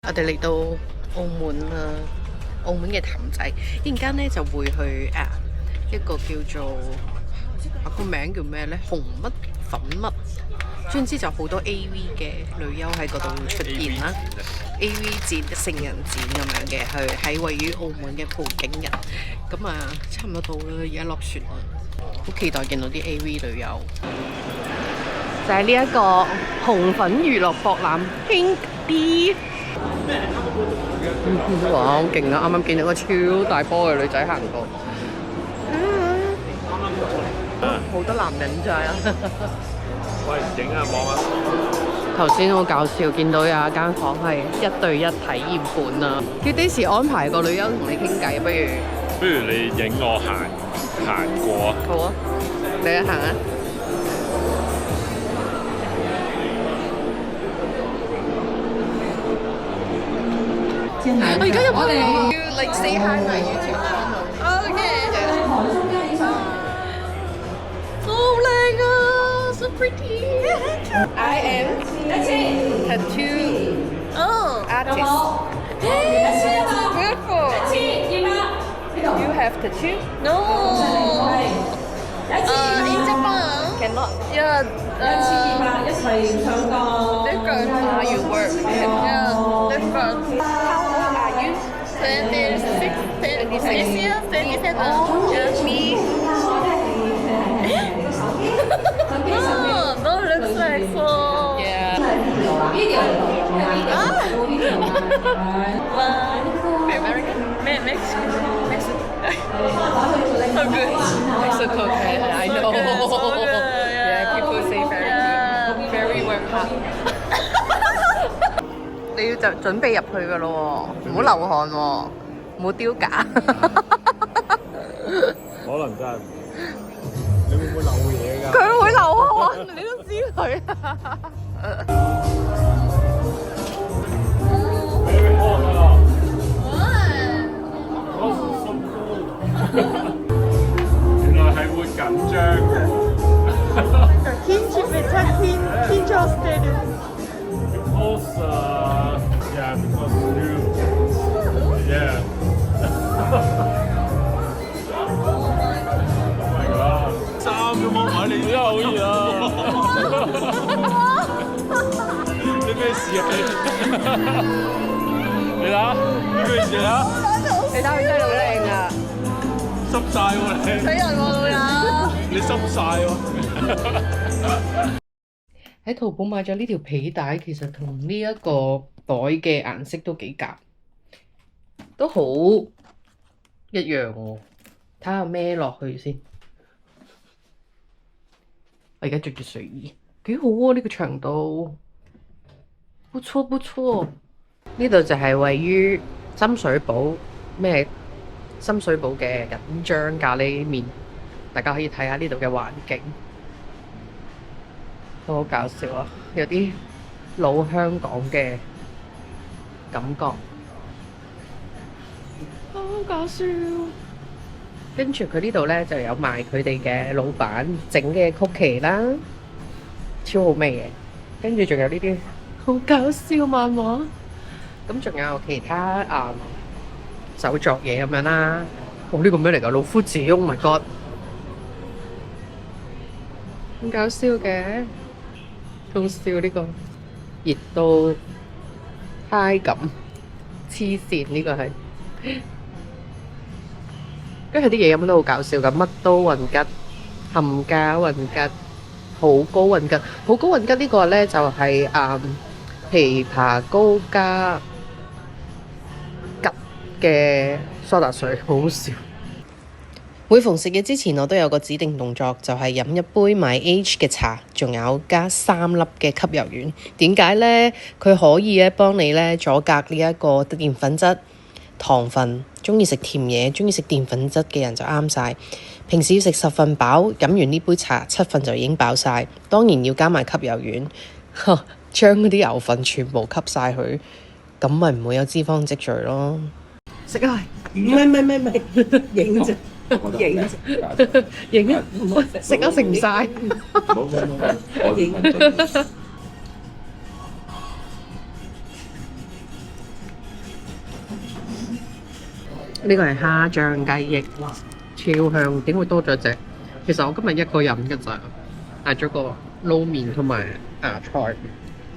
我哋嚟到澳門啦，澳門嘅氹仔，一陣間咧就會去一個叫做個名叫咩咧？紅乜粉乜，總之就好多 AV 嘅女優喺嗰度出現啦。AV 展、成人展咁樣嘅，喺位於澳門嘅葡京人。咁差唔多到啦，而家落船啦，好期待見到啲 AV 女優。就係呢一個紅粉娛樂博覽 Pink D。哇，好勁啊！啱啱見到個超大波嘅女仔行過，好多男人仔啊！喂，影啊，望啊！頭先好搞笑，見到有一間房係1對1體驗館啊！叫幾時安排個女優同你傾偈？不如你影我行過啊！好啊，你一行啊！我而家入去要 like say hi my YouTube channel。Okay。好靚啊 ，so pretty。I am tattoo artist. Beautiful. You have tattoo? No. In Japan cannot. Yeah. Different. You work. Yeah. Different. How old are you? 26. 26 years. 27. Yeah. Me. No, don't look like so. Yeah. American? Mexican? So good. Mexico, I know. So good, yeah, people say very good. Very work hard. 你要就準備入去㗎咯喎，唔好流汗喎，唔好丟架。可能真係，你會唔會漏嘢㗎？佢會流汗，你都知佢。原來係會緊張嘅。긴장스테이드. Because yeah, because you yeah. Oh my god！衫都冇買，你真係好熱啊！你咩事啊？你睇咩事啊？你睇佢真係好靚啊！濕晒喎你！死人喎老友！你濕晒喎！喺淘寶買咗呢條皮帶，其實同呢一個袋嘅顏色都幾夾，都好一樣喎。睇下孭落去先。我而家着住睡衣，幾好啊！呢個長度，不錯不錯。呢度就係位於深水埗深水埗嘅緊張咖喱麵，大家可以睇下呢度嘅環境。都好搞笑啊！有啲老香港嘅感覺，好搞笑。跟住佢呢度咧就有賣佢哋嘅老闆整嘅曲奇啦，超好味嘅。跟住仲有呢啲好搞笑漫畫，咁仲有其他手作嘢咁樣啦。呢個咩嚟㗎？老夫子 ，Oh my god！ 咁搞笑嘅。好笑呢個熱到嗨咁黐線，呢個係跟住啲嘢飲都好搞笑㗎，乜都混吉、冚家混吉、好高混吉、好高混吉呢個咧就係枇杷膏加吉嘅蘇打水，好好笑。每逢食嘢之前，我都有個指定動作，就係飲一杯買 H 嘅茶，仲有加3粒嘅吸油丸。點解呢？佢可以咧幫你咧阻隔呢一個澱粉質、糖分。中意食甜嘢、中意食澱粉質嘅人就啱晒。平時要食10份飽，飲完呢杯茶7份就已經飽晒。當然要加埋吸油丸，將嗰啲油分全部吸晒佢，咁咪唔會有脂肪積聚咯。食啊！唔係，影啫。影啊！食都食唔晒。呢個係蝦醬雞翼，超香。點會多咗隻？其實我今日一個人㗎咋，嗌咗個撈麵同埋芽菜，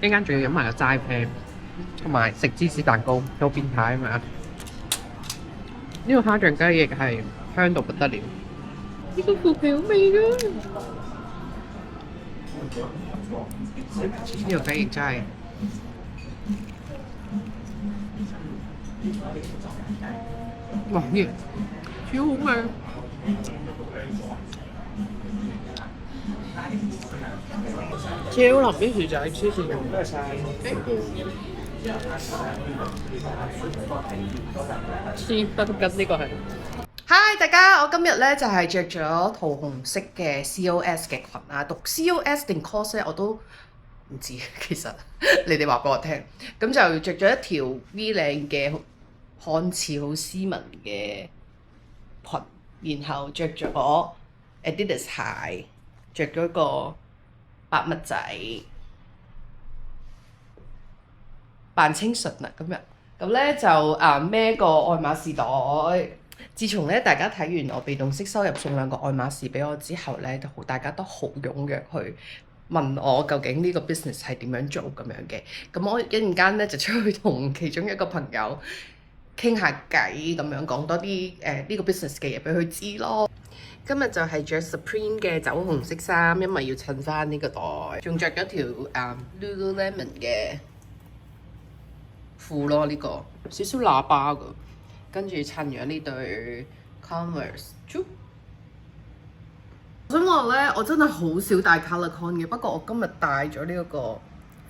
一陣間仲要飲埋個齋啡，同埋食芝士蛋糕，好變態啊嘛！呢個蝦醬雞翼係香到不得了，呢個腐皮好味㗎。呢個雞翼真係〜哇！呢超好味，超腍啲薯仔，黐線用得晒。黐得緊呢個係。Hi 大家，我今日咧就係着咗桃紅色嘅 COS 嘅裙啊，讀 COS 定 cos 咧我都唔知，其實你哋話俾我聽。咁就着咗一條 V 領嘅，看似好斯文嘅裙，然後着咗 Adidas 鞋，着咗個白襪仔，扮清純啦今日。咁咧就孭個愛馬仕袋。自從咧大家睇完我被動式收入送2個愛馬仕俾我之後咧，大家都好踴躍去問我究竟呢個 business 係點樣做咁樣嘅。咁我一陣間咧就出去同其中一個朋友傾下偈，咁樣講多啲呢個 business 嘅嘢俾佢知咯。今日就係着 Supreme 嘅酒紅色衫，因為要襯翻呢個袋，仲着咗條Lululemon 嘅褲咯，呢個少少喇叭噶，跟住襯咗呢對 Converse。我想話咧，我真係好少戴 colour con 嘅，不過我今日戴咗呢一個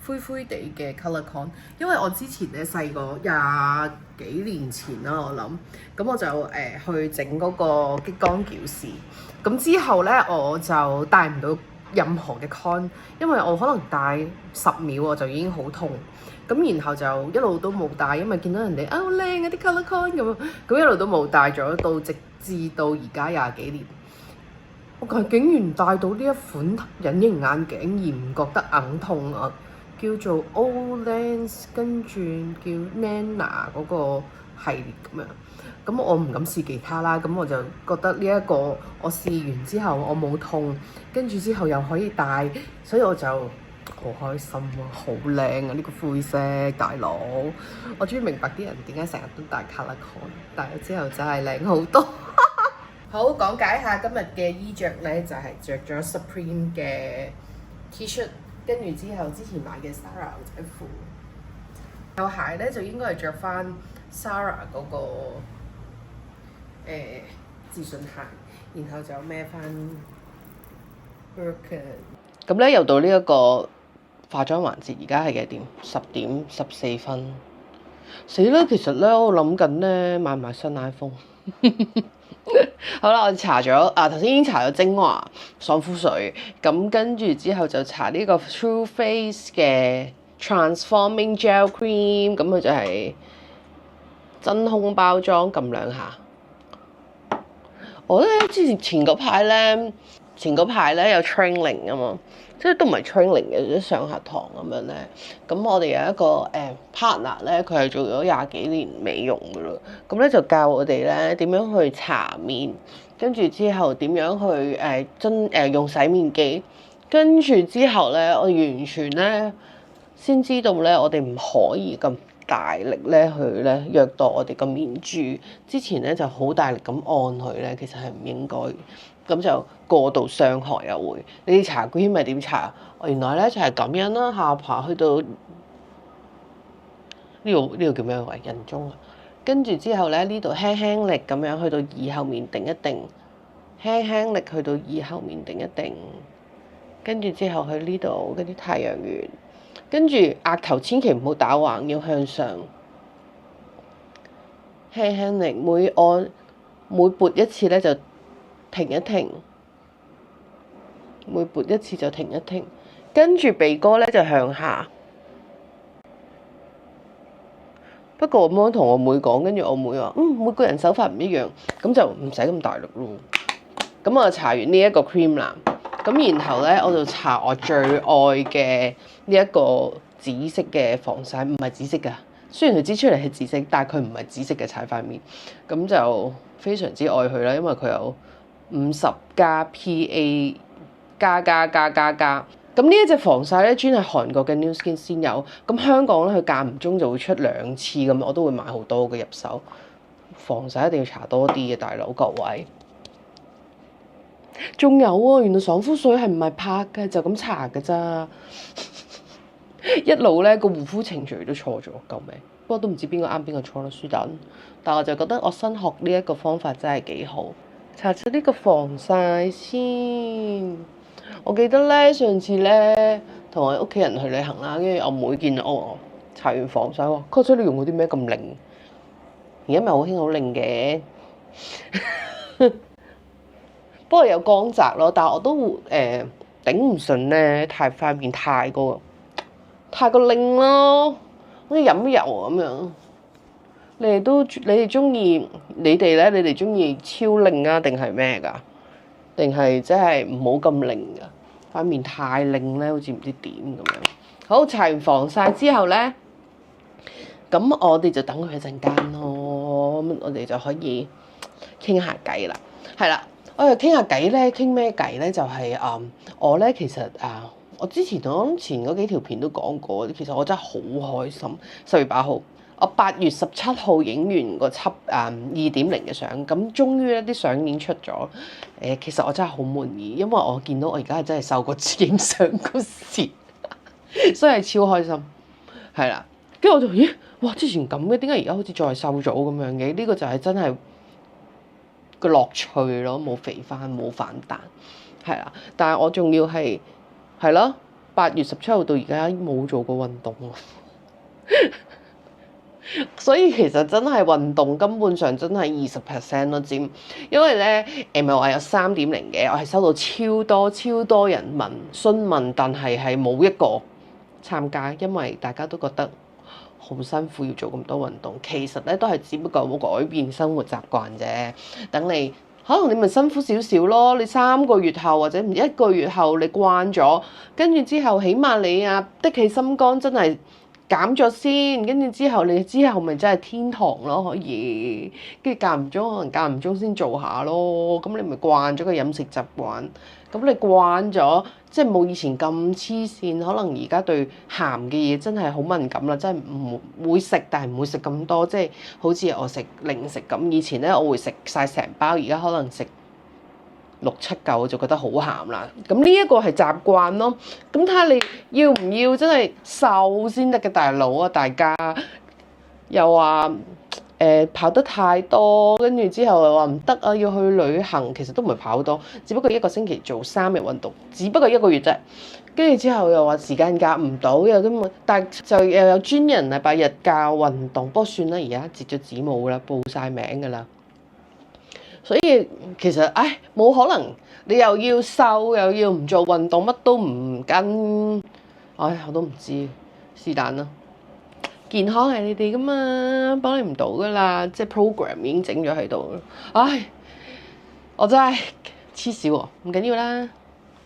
灰灰地嘅 colour con， 因為我之前咧細個20幾年前啦，我諗咁我就去整嗰個激光矯視，咁之後咧我就戴唔到任何嘅 con， 因為我可能戴10秒我就已經好痛，咁然後就一路都冇戴，因為見到人哋好靚啊啲 colour con 咁一路都冇戴咗，到直至到而家20幾年。我竟然戴到呢一款隱形眼鏡而唔覺得硬痛啊！叫做 Olens， 跟住叫 Nana 嗰個系列咁樣。咁我唔敢試其他啦，咁我就覺得呢一個我試完之後我冇痛，跟住之後又可以戴，所以我就好開心啊！好靚啊！呢個灰色大佬，我終於明白啲人點解成日都戴 colour con， 戴咗之後真係靚好多。好，講解下今日嘅衣着咧，就係着咗 Supreme 嘅 T-shirt， 跟住之後之前買嘅 Zara 牛仔褲。有鞋咧就應該係着翻 Zara 嗰個自信鞋，然後就孭翻 Birkin。咁咧又到呢一個化妝環節，而家係幾點？10點14分。死啦！其實咧我諗緊咧買唔買新 iPhone。好啦，我搽咗頭先已經搽咗精華爽膚水，咁跟住之後就搽呢個 True Face 嘅 Transforming Gel Cream， 咁佢就係真空包裝，撳2下。我咧前嗰排咧有 training 啊嘛，即係都唔係 training 嘅，即係上下堂咁樣咧。咁我哋有一個partner 咧，佢係做咗20幾年美容噶啦，咁咧就教我哋咧點樣去搽面，跟住之後點樣去用洗面機，跟住之後咧我完全咧先知道咧我哋唔可以咁大力咧去咧虐待我哋個面珠。之前咧就好大力咁按佢咧，其實係唔應該。咁就過度傷害又會。你哋搽 cream 咪點搽？原來咧就係咁樣啦，下巴去到呢度叫咩位？人中啊。跟住之後咧呢度輕輕力咁樣去到耳後面定一定，輕輕力去到耳後面定一定。跟住之後去呢度嗰啲太陽穴，跟住額頭千祈唔好打橫，要向上。輕輕力每撥一次咧就停一停，每撥一次就停一停，跟住鼻哥咧就向下。不過我咁樣同我妹講，跟住我妹話：每個人手法唔一樣，咁就唔使咁大力咯。咁我就搽完呢一個 cream 啦，咁然後咧我就搽我最愛嘅呢一個紫色嘅防曬，唔係紫色㗎，雖然佢擠出嚟係紫色，但係佢唔係紫色嘅搽塊面，咁就非常之愛佢啦，因為佢有50+PA++++。咁呢一隻防曬咧，專係韓國嘅 New Skin 先有，咁香港咧佢間唔中就會出2次咁，我都會買好多嘅入手。防曬一定要搽多啲嘅，大佬各位。仲有啊，原來爽膚水係唔係拍嘅，就咁搽嘅咋。一路咧個護膚程序都錯咗，救命！不過都唔知邊個啱邊個錯啦，輸蛋。但我就覺得我新學呢一個方法真係幾好。搽咗呢個防曬先。我記得咧上次咧同我屋企人去旅行啦，跟住我妹見到我搽完防曬話：哥仔你用嗰啲咩咁靈？而家咪好興好靈嘅，不過有光澤咯。但係我都頂唔順咧，塊面太過靈咯，好似飲油咁樣。你哋中意你哋中意超靈啊，定係咩㗎？定係即係唔好咁靈㗎？塊面太靈咧，好似唔知點咁樣。好，搽完防曬之後咧。咁我哋就等佢一陣間咯，咁我哋就可以傾下偈啦。係啦，我哋傾下偈咧，傾咩偈咧？就係、我咧其實我之前前嗰幾條片都講過，其實我真係好開心。10月8號，我8月17號影完個輯2.0嘅相，咁終於咧啲相已經出咗。其實我真係好滿意，因為我見到我而家係真係瘦過影相嗰時，所以係超開心。係啦，跟住我就咦？哇！之前咁嘅，點解而家好似再瘦咗咁樣嘅？呢個就係真係個樂趣咯，冇肥翻，冇反彈，係啦。但係我仲要係咯，8月17號到而家冇做過運動喎，所以其實真係運動根本上真係20% 咯，佔。因為咧唔係話有3.0嘅，我係收到超多人詢問，但係冇一個參加，因為大家都覺得好辛苦要做咁多運動，其實咧都係只不過冇改變生活習慣啫。等你可能你咪辛苦少少咯，你3個月後或者唔1個月後你慣咗，跟住之後起碼你的起心肝真係減咗先，跟住之後你咪真係天堂咯，可以跟住間唔中先做下咯。咁你咪慣咗個飲食習慣，咁你慣咗。即係冇以前咁黐線，可能而家對鹹嘅嘢真係好敏感啦，真係唔會食，但係唔會食咁多，即係好似我食零食咁。以前咧我會食晒成包，而家可能食6、7嚿就覺得好鹹啦。咁呢一個係習慣咯。咁睇下你要唔要真係瘦先得嘅，大佬啊！大家又話跑得太多，跟住之後又話唔得啊，要去旅行。其實都唔係跑多，只不過1個星期做3日運動，只不過1個月啫。跟住之後又話時間夾唔到，又根本，但就又有專人禮拜日教運動。不過算啦，而家截咗止冇啦，報晒名噶啦。所以其實冇可能，你又要瘦又要唔做運動，乜都唔跟，我都唔知，是但啦。健康係你哋噶嘛，幫你唔到噶啦，即係 program 已經整咗喺度。我真係黐線喎，唔緊要啦。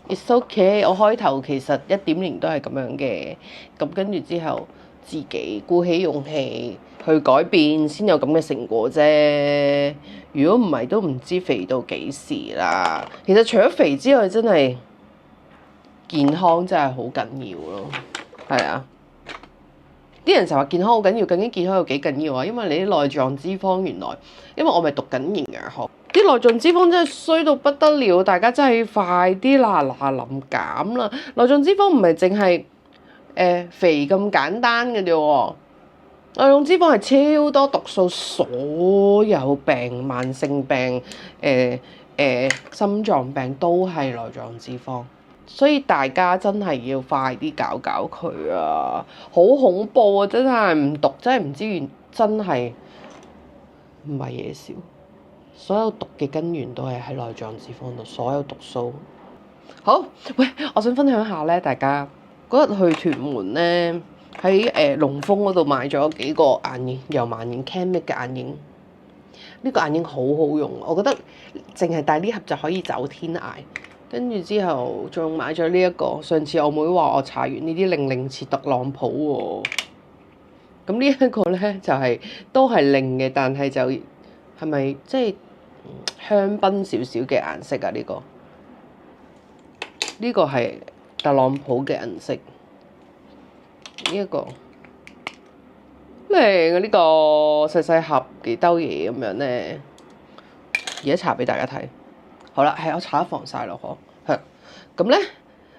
It's okay，我開頭其實1.0都係咁樣嘅，咁跟住之後自己鼓起勇氣去改變，先有咁嘅成果啫。如果唔係，都唔知肥到幾時啦。其實除咗肥之外，真係健康真係好緊要咯，係啊。啲人成日話健康好緊要，究竟健康有幾緊要啊？因為你啲內臟脂肪原來，因為我咪讀緊營養學，啲內臟脂肪真係衰到不得了，大家真係快啲嗱臨減啦！內臟脂肪唔係淨係肥咁簡單嘅啫喎，內臟脂肪係超多毒素，所有病、慢性病、心臟病都係內臟脂肪。所以大家真係要快啲搞佢啊！好恐怖啊！真係唔讀真係唔知，真係唔係嘢少。所有毒嘅根源都係喺內臟脂肪度，所有毒素。好，喂，我想分享下咧，大家嗰日去屯門咧，喺龍豐嗰度買咗幾個眼影，油盲眼 Canmake 嘅眼影。呢個眼影好好用，我覺得淨係戴呢盒就可以走天涯。跟住之後仲買咗呢一個，上次我妹話我搽完呢啲令似特朗普喎，咁呢一個咧就係、都係令嘅，但係就係咪即係香檳少少嘅顏色啊？呢個係特朗普嘅顏色，呢一個靚啊！呢個細細盒幾兜嘢咁樣咧，而家搽俾大家睇。好啦，係我搽咗防曬咯，嗬。係咁咧，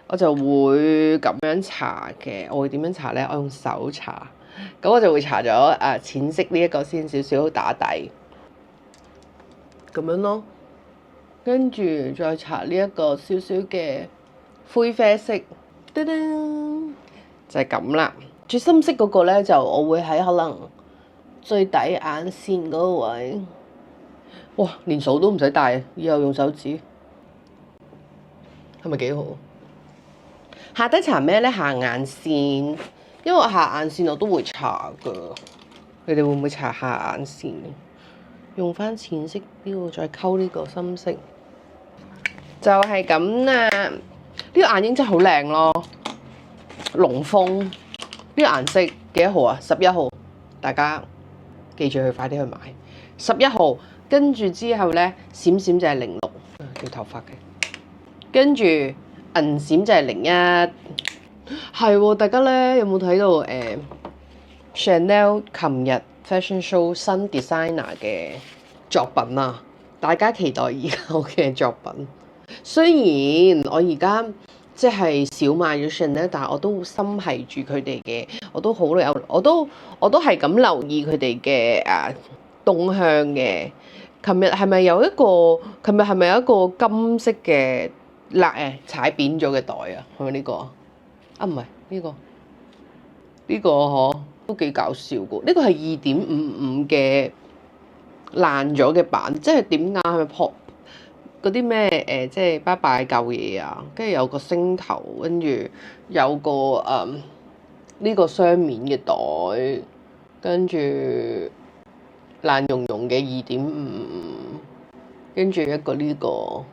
我就會咁樣搽嘅。我會點樣搽咧？我用手搽。咁我就會搽咗淺色呢一個先，少少打底，咁樣咯。跟住再搽呢一個少少嘅灰啡色，噔噔，就係咁啦。最深色嗰個咧，就我會喺可能最底眼線嗰個位。哇！連數都唔使帶，以後用手指，係咪幾好？下底搽咩咧？下眼線，因為我下眼線我都會搽噶。你哋會唔會搽下眼線？用翻淺色呢個，再溝呢個深色，就係咁啦。呢個眼影真係好靚咯，龍鳳呢個顏色幾多號啊？11號，大家記住去快啲去買。11號，跟住之後咧，閃閃就係06，掉頭髮嘅。跟住銀閃就係01，係喎。大家咧有冇睇到Chanel 琴日 fashion show 新 designer 嘅作品啊？大家期待已久嘅作品。雖然我而家即係少買咗 Chanel，但係我都心係住佢哋嘅，我都係咁留意佢哋嘅動向嘅。琴日係咪有一個金色嘅踩扁咗嘅袋啊？係咪呢個啊？唔係呢個，呢個嗬都幾搞笑噶。呢個係2.55嘅爛咗嘅版，即係點解係咪破嗰啲咩即係拜拜舊嘢啊？跟住有個星頭，跟住有個呢個雙面嘅袋，跟住爛溶溶嘅2.55，跟住一個呢個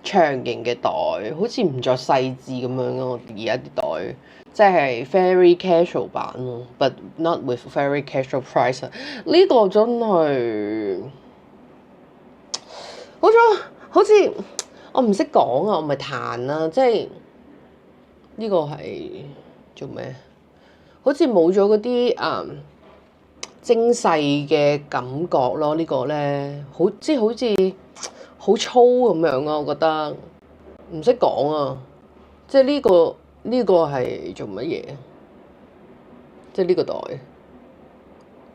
長形嘅袋，好似唔再細緻咁樣咯。而家啲袋即係 very casual 版咯，but not with very casual price。呢個真係好似我唔識講啊，我咪彈啦，即係呢個係做咩？好似冇咗嗰啲精細嘅感覺咯。呢個咧好似好粗咁樣啊，我覺得唔識講啊。即係呢個係做乜嘢？即係呢個袋，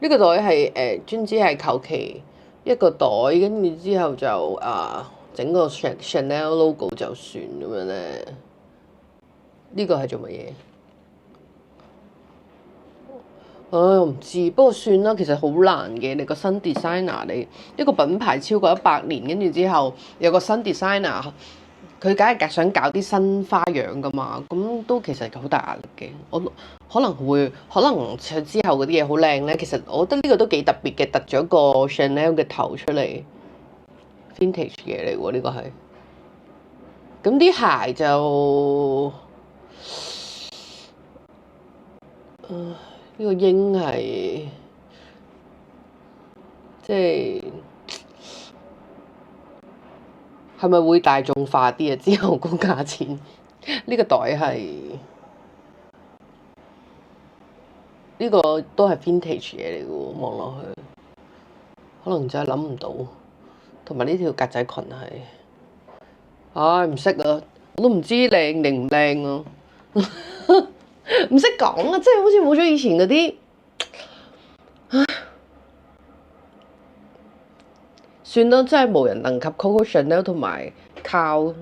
呢個袋係專止係求其一個袋，跟住之後就整個 Chanel logo 就算咁樣咧。呢個係做乜嘢？我唔知，不過算啦。其實好難嘅，你個新 designer，你一個品牌超過100年，跟住之後有個新 designer，佢梗係想搞啲新花樣噶嘛。咁都其實好大壓力嘅。我可能之後嗰啲嘢好靚咧。其實我覺得呢個都幾特別嘅，突咗個 Chanel 嘅頭出嚟，vintage 嘢嚟喎。呢個係咁啲鞋就呢個鷹係即係咪會大眾化啲啊？之後個價錢呢個袋係呢個都係 vintage 嘢嚟嘅喎，望落去可能真係諗唔到。同埋呢條格仔裙係，唔識啊，我都唔知靚定唔靚啊。唔識講啊，即係好似冇咗以前嗰啲，算啦，真係無人能及 Coco Chanel 同埋 Kao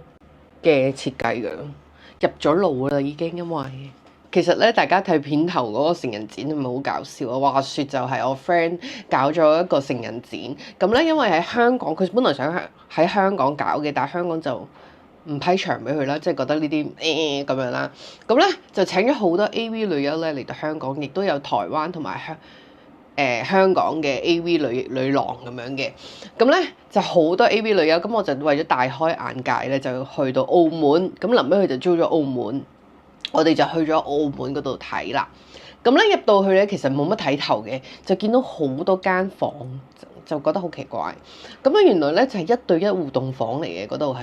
嘅設計嘅，入咗腦啦已經。因為其實咧，大家睇片頭嗰個成人展係咪好搞笑啊？話説就係我 friend 搞咗一個成人展，咁咧因為喺香港，佢本來想喺香港搞嘅，但係香港就唔批場俾佢啦，即係覺得呢啲咁樣啦。咁咧就請咗好多 AV 女優咧嚟到香港，亦都有台灣同埋香港嘅 AV 女郎咁樣嘅。咁咧就好多 AV 女優，咁我就為咗大開眼界咧，就去到澳門。咁臨尾佢就租咗澳門，我哋就去咗澳門嗰度睇啦。咁咧入到去咧，其實冇乜睇頭嘅，就見到好多間房，就覺得好奇怪。咁咧原來咧就係1對1互動房嚟嘅，嗰度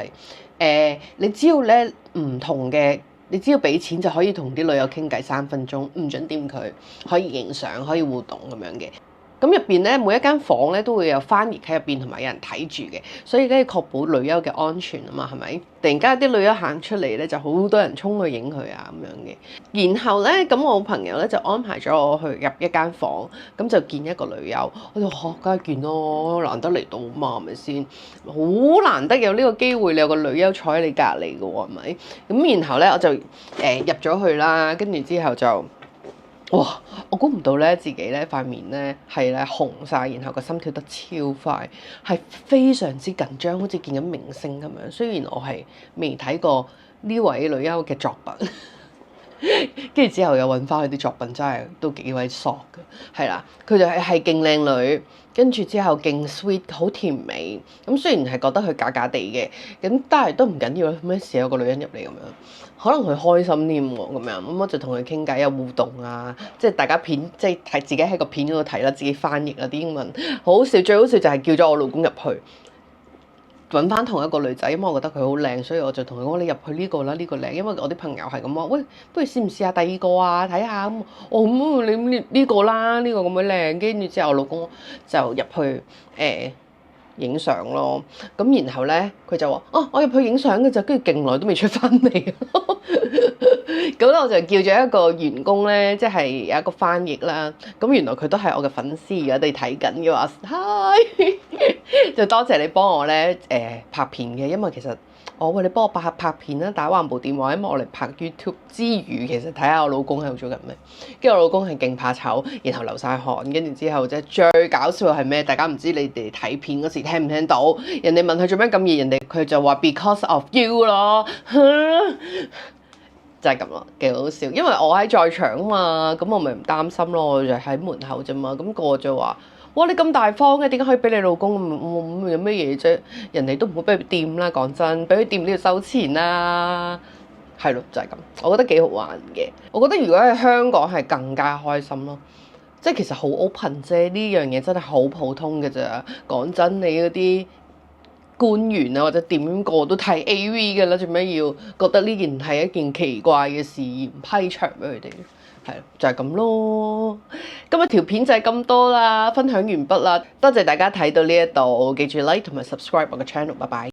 係你只要咧唔同嘅，你只要俾錢就可以同啲女友傾偈3分鐘，唔準掂佢，可以影相，可以互動咁樣嘅。咁入邊咧，每一間房咧都會有翻譯喺入邊，同埋有人睇住嘅，所以咧確保女優嘅安全啊嘛，係咪？突然間啲女優行出嚟咧，就好多人衝去影佢啊咁樣嘅。然後咧，咁我朋友咧就安排咗我去入一間房，咁就見一個女優。我就梗係見咯，難得嚟到嘛，係咪先？好難得有呢個機會，你有個女優坐喺你隔離嘅喎，係咪？咁然後咧，我就入咗去啦，跟住之後就。哇！我估唔到咧，自己咧塊面咧係咧紅晒，然後個心跳得超快，係非常之緊張，好似見緊明星咁樣。雖然我係未睇過呢位女優嘅作品，跟住之後又揾翻佢啲作品，真係都幾鬼索嘅。係啦，佢就係勁靚女，跟住之後勁 sweet， 好甜美。咁雖然係覺得佢假假地嘅，咁但係都唔緊要啦。咩事有個女人入嚟咁樣？可能佢開心添喎，咁樣咁我就同佢傾偈，有互動啊，即係大家片，即係睇自己喺個片嗰度睇啦，自己翻譯啦啲英文，好好笑。最好笑就係叫咗我老公入去揾翻同一個女仔，因為我覺得佢好靚，所以我就同佢講：你入去呢個啦，呢個靚。因為我啲朋友係咁話，喂，不如試唔試下第二個啊？睇下咁，咁你呢個啦，呢個咁樣靚。跟住之後我老公就入去影相咯，咁然後咧佢就話：我入去影相嘅就，跟住勁耐都未出翻嚟。咁咧我就叫咗一個員工咧，即係有一個翻譯啦。咁原來佢都係我嘅粉絲，如果你睇緊嘅話，hi，就多謝你幫我咧拍片嘅，因為其實我話你幫我拍片啦，打橫部電話，因為我嚟拍 YouTube 之餘，其實睇下我老公喺度做緊咩。跟住我老公係勁怕醜，然後流晒汗，跟住之後即係最搞笑係咩？大家唔知你哋睇片嗰時聽唔聽到？人哋問佢做咩咁熱，人哋佢就話 because of you 咯，就係咁咯，幾好笑。因為我喺在場啊嘛，咁我咪唔擔心咯，我就喺門口啫嘛。咁個就話：哇！你咁大方嘅，點解可以俾你老公？有咩嘢啫？人哋都唔會俾佢掂啦，講真，俾佢掂都要收錢啦。係咯，就係咁。我覺得幾好玩嘅。我覺得如果喺香港係更加開心咯。即係其實好 open 啫，呢樣嘢真係好普通嘅咋。講真，你嗰啲官員啊或者點個都睇 AV 嘅啦，做咩要覺得呢件係一件奇怪嘅事而唔批場俾佢哋？係就係咁咯。今日條片就係咁多啦，分享完畢啦。多謝大家睇到呢一度，記住 like 同埋 subscribe 我嘅 channel，拜拜。